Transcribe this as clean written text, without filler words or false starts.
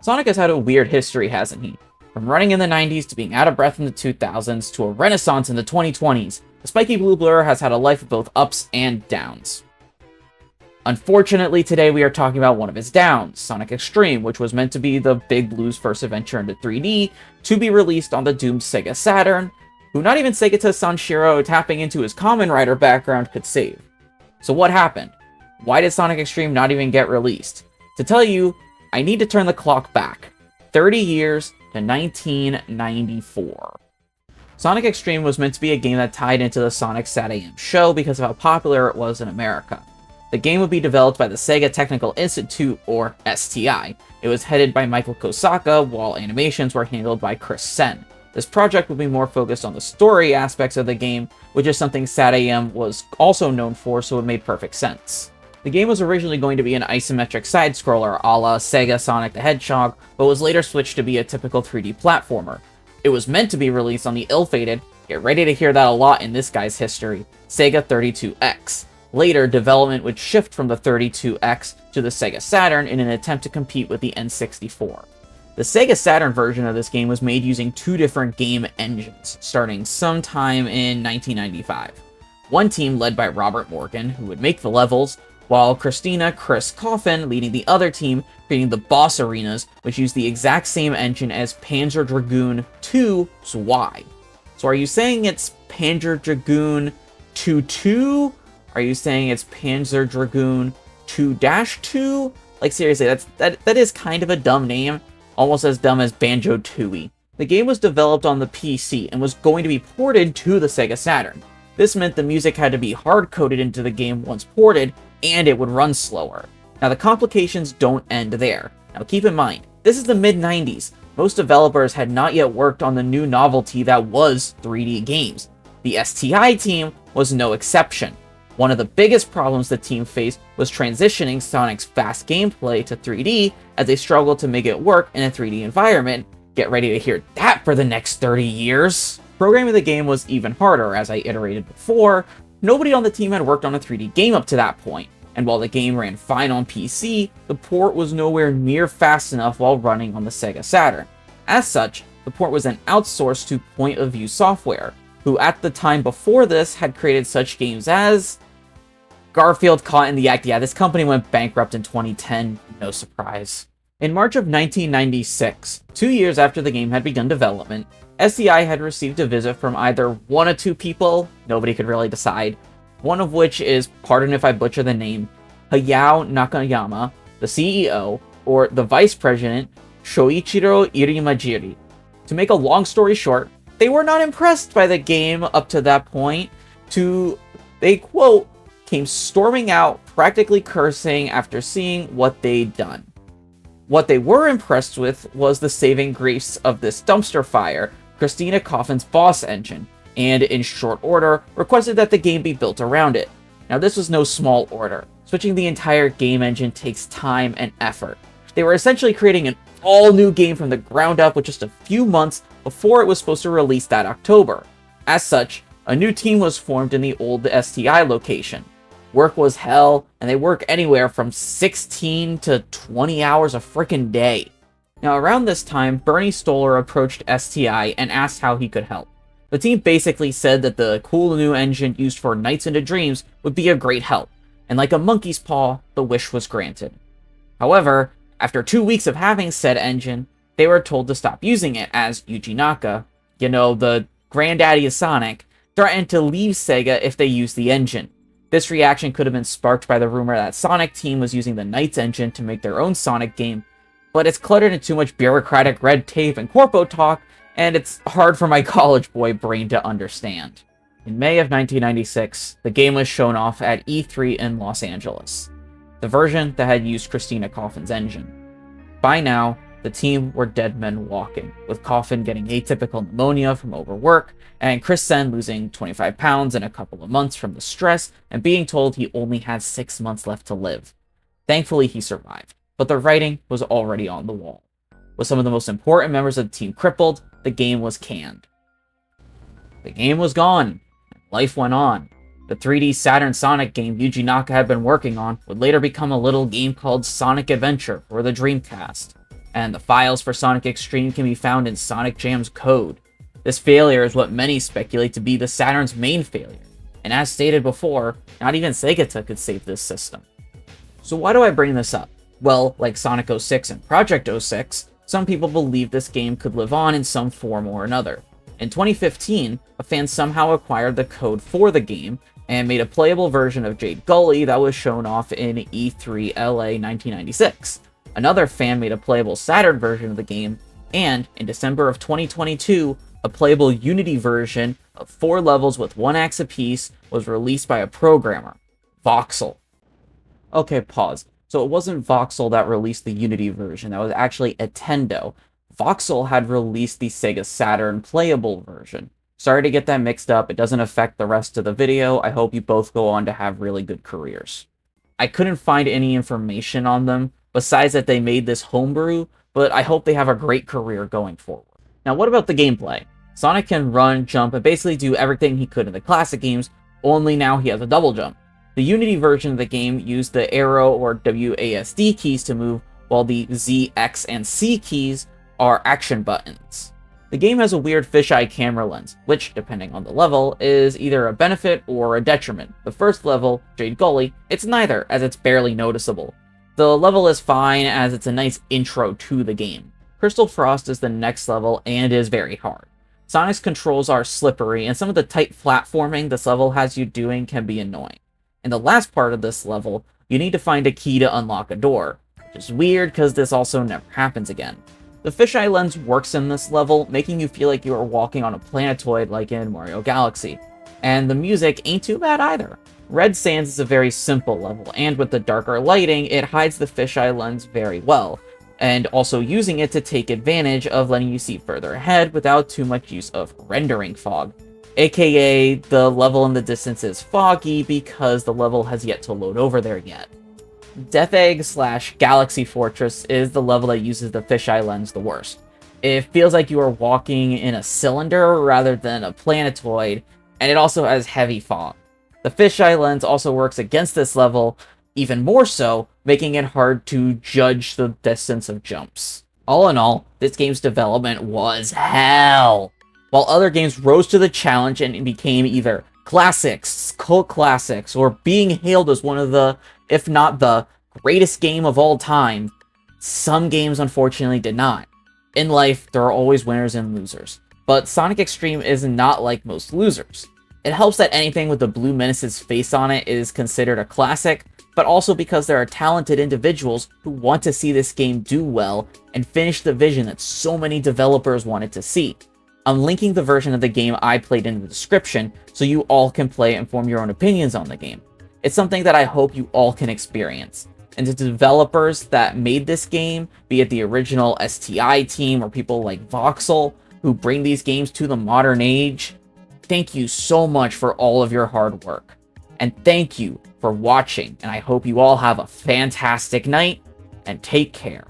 Sonic has had a weird history, hasn't he? From running in the 90s to being out of breath in the 2000s to a renaissance in the 2020s, the spiky blue blur has had a life of both ups and downs. Unfortunately, today we are talking about one of his downs, Sonic X-treme, which was meant to be the Big Blue's first adventure into 3D, to be released on the doomed Sega Saturn, who not even Segata Sanshiro tapping into his Kamen Rider background could save. So what happened? Why did Sonic X-treme not even get released? To tell you, I need to turn the clock back 30 years to 1994. Sonic X-treme was meant to be a game that tied into the Sonic SatAM show because of how popular it was in America. The game would be developed by the Sega Technical Institute, or STI. It was headed by Michael Kosaka, while animations were handled by Chris Sen. This project would be more focused on the story aspects of the game, which is something SatAM was also known for, so it made perfect sense. The game was originally going to be an isometric side-scroller a la Sega Sonic the Hedgehog, but was later switched to be a typical 3D platformer. It was meant to be released on the ill-fated, get ready to hear that a lot in this guy's history, Sega 32X. Later, development would shift from the 32X to the Sega Saturn in an attempt to compete with the N64. The Sega Saturn version of this game was made using two different game engines, starting sometime in 1995. One team led by Robert Morgan, who would make the levels, while Chris Coffin leading the other team, creating the boss arenas, which used the exact same engine as Panzer Dragoon 2's Y. So are you saying it's Panzer Dragoon 2-2? Are you saying it's Panzer Dragoon 2-2? Like seriously, that is kind of a dumb name. Almost as dumb as Banjo-Tooie. The game was developed on the PC and was going to be ported to the Sega Saturn. This meant the music had to be hard-coded into the game once ported, and it would run slower. Now the complications don't end there. Now keep in mind, this is the mid-90s. Most developers had not yet worked on the new novelty that was 3D games. The STI team was no exception. One of the biggest problems the team faced was transitioning Sonic's fast gameplay to 3D as they struggled to make it work in a 3D environment. Get ready to hear that for the next 30 years! Programming the game was even harder, as I iterated before. Nobody on the team had worked on a 3D game up to that point, and while the game ran fine on PC, the port was nowhere near fast enough while running on the Sega Saturn. As such, the port was then outsourced to Point of View Software, who at the time before this had created such games as Garfield Caught in the Act. Yeah, this company went bankrupt in 2010, no surprise. In March of 1996, 2 years after the game had begun development, STI had received a visit from either one of two people, nobody could really decide, one of which is, pardon if I butcher the name, Hayao Nakayama, the CEO, or the Vice President, Shoichiro Irimajiri. To make a long story short, they were not impressed by the game up to that point, they quote, came storming out, practically cursing after seeing what they'd done. What they were impressed with was the saving grace of this dumpster fire, Christina Coffin's boss engine, and in short order, requested that the game be built around it. Now this was no small order. Switching the entire game engine takes time and effort. They were essentially creating an all-new game from the ground up with just a few months before it was supposed to release that October. As such, a new team was formed in the old STI location. Work was hell, and they work anywhere from 16 to 20 hours a frickin' day. Now around this time, Bernie Stoller approached STI and asked how he could help. The team basically said that the cool new engine used for Nights into Dreams would be a great help, and like a monkey's paw, the wish was granted. However, after 2 weeks of having said engine, they were told to stop using it as Yuji Naka, the granddaddy of Sonic, threatened to leave Sega if they used the engine. This reaction could have been sparked by the rumor that Sonic Team was using the Knights engine to make their own Sonic game, but it's cluttered in too much bureaucratic red tape and corpo talk, and it's hard for my college boy brain to understand. In May of 1996, the game was shown off at E3 in Los Angeles, the version that had used Christina Coffin's engine. By now, the team were dead men walking, with Coffin getting atypical pneumonia from overwork, and Chris Sen losing 25 pounds in a couple of months from the stress, and being told he only had 6 months left to live. Thankfully, he survived, but the writing was already on the wall. With some of the most important members of the team crippled, the game was canned. The game was gone. Life went on. The 3D Saturn Sonic game Yuji Naka had been working on would later become a little game called Sonic Adventure for the Dreamcast. and the files for Sonic X-treme can be found in Sonic Jam's code. This failure is what many speculate to be the Saturn's main failure, and as stated before, not even Segata could save this system. So why do I bring this up? Well, like Sonic 06 and Project 06, some people believe this game could live on in some form or another. In 2015, a fan somehow acquired the code for the game and made a playable version of Jade Gully that was shown off in E3 LA 1996. Another fan made a playable Saturn version of the game, and in December of 2022, a playable Unity version of 4 levels with 1 axe apiece was released by a programmer, Voxel. Okay, pause. So it wasn't Voxel that released the Unity version, that was actually Nintendo. Voxel had released the Sega Saturn playable version. Sorry to get that mixed up, it doesn't affect the rest of the video. I hope you both go on to have really good careers. I couldn't find any information on them, besides that they made this homebrew, but I hope they have a great career going forward. Now what about the gameplay? Sonic can run, jump, and basically do everything he could in the classic games, only now he has a double jump. The Unity version of the game used the arrow or WASD keys to move, while the Z, X, and C keys are action buttons. The game has a weird fisheye camera lens, which, depending on the level, is either a benefit or a detriment. The first level, Jade Gully, it's neither, as it's barely noticeable. The level is fine, as it's a nice intro to the game. Crystal Frost is the next level, and is very hard. Sonic's controls are slippery, and some of the tight platforming this level has you doing can be annoying. In the last part of this level, you need to find a key to unlock a door, which is weird because this also never happens again. The fisheye lens works in this level, making you feel like you are walking on a planetoid like in Mario Galaxy. And the music ain't too bad either. Red Sands is a very simple level, and with the darker lighting, it hides the fisheye lens very well, and also using it to take advantage of letting you see further ahead without too much use of rendering fog. AKA, the level in the distance is foggy because the level has yet to load over there yet. Death Egg / Galaxy Fortress is the level that uses the fisheye lens the worst. It feels like you are walking in a cylinder rather than a planetoid, and it also has heavy fog. The fisheye lens also works against this level, even more so, making it hard to judge the distance of jumps. All in all, this game's development was hell. While other games rose to the challenge and became either classics, cult classics, or being hailed as one of the, if not the, greatest game of all time, some games unfortunately did not. In life, there are always winners and losers, but Sonic X-treme is not like most losers. It helps that anything with the Blue Menace's face on it is considered a classic, but also because there are talented individuals who want to see this game do well and finish the vision that so many developers wanted to see. I'm linking the version of the game I played in the description so you all can play and form your own opinions on the game. It's something that I hope you all can experience. And the developers that made this game, be it the original STI team or people like Voxel, who bring these games to the modern age, thank you so much for all of your hard work. And thank you for watching, and I hope you all have a fantastic night, and take care.